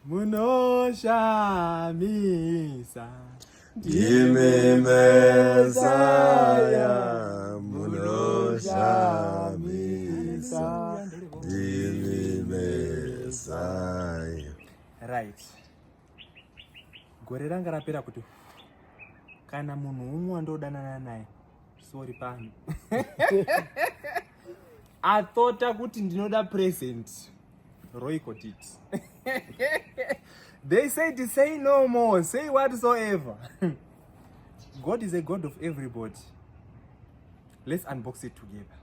munoshamisa Ndimi Messiah, munoshamisa. Ndimi Messiah. Right. Gore ranga rapera kuti kana munhu umwe wandodanana naye sorry pano athota kuti ndinoda present Roy got it. They said say no more, say whatsoever. God is a God of everybody. Let's unbox it together.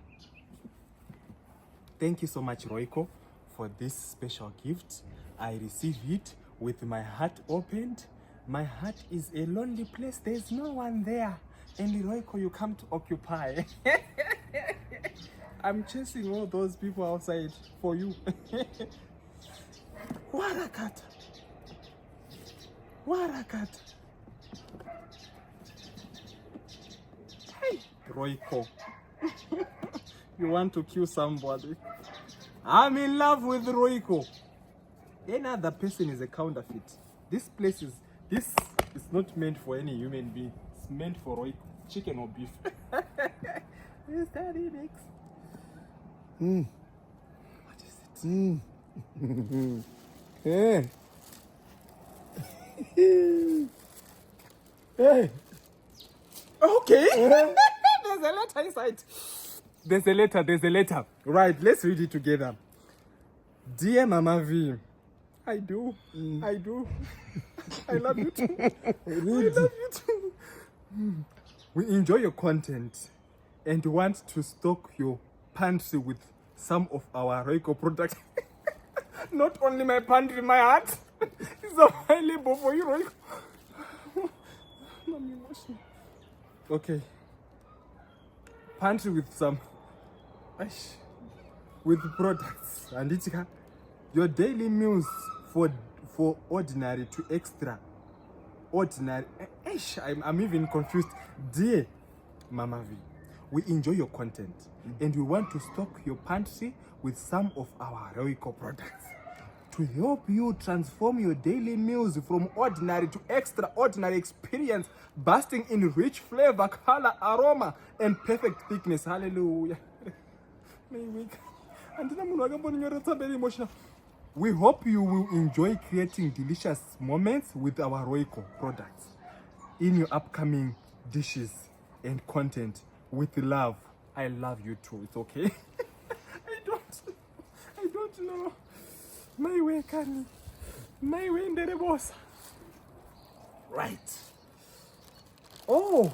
Thank you so much, Royco, for this special gift. I receive it with my heart opened. My heart is a lonely place. There's no one there. And Royco, you come to occupy. I'm chasing all those people outside for you. Warakata. Warakata. Hey, Royco. You want to kill somebody? I'm in love with Royco. Any other person is a counterfeit. This is not meant for any human being. It's meant for Royco. Chicken or beef. Is that it, X? What is it? Hey. Hey. Okay. There's a letter inside. There's a letter. Right, let's read it together. Dear Mama V, I do. I love you too. I love you too. We enjoy your content and want to stock your pantry with some of our Royco products. Not only my pantry, my heart is available for you, Royco. I'm emotional. Okay. Pantry with some products. And it's your daily meals for ordinary to extra ordinary. I'm even confused. Dear Mama V, we enjoy your content and we want to stock your pantry with some of our Royco products to help you transform your daily meals from ordinary to extraordinary experience, basking in rich flavor, color, aroma, and perfect thickness. Hallelujah. We hope you will enjoy creating delicious moments with our Royco products in your upcoming dishes and content. With love. I love you too. It's okay. I don't know. My way, Kani. My way in the boss. Right. Oh.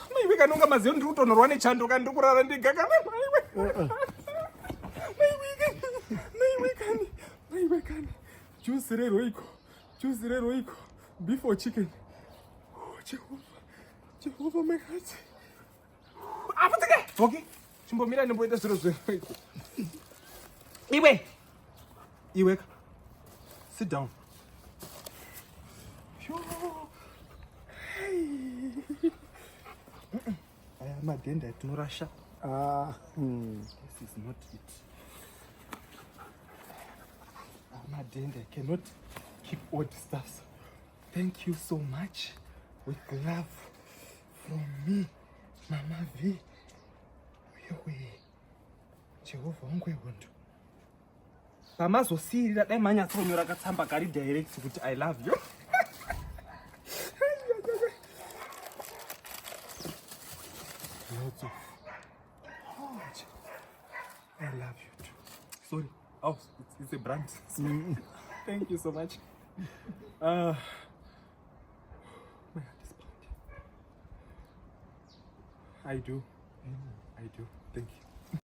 My way, Kanunga Mazion Ruto no Rwani Chando can do Kurandi Gaga. My way, Kani. Choose Royco. Choose Royco. Beef or chicken. Oh, Jehovah, my heart. Okay. Chimbomira no puede ser eso. Iwe. Sit down. Hey. I am a denda to Russia. This is not it. I'm a denda. I cannot keep all the stuff. Thank you so much. With love from me, Mama V. Jehovah ungwehondo. Pamazosirira dai manyatsonyora katsamba kari direct kuti I love you. Lots of I love you too. Sorry. Oh, it's a brand. Thank you so much. My heart is pounding. I do. Thank you.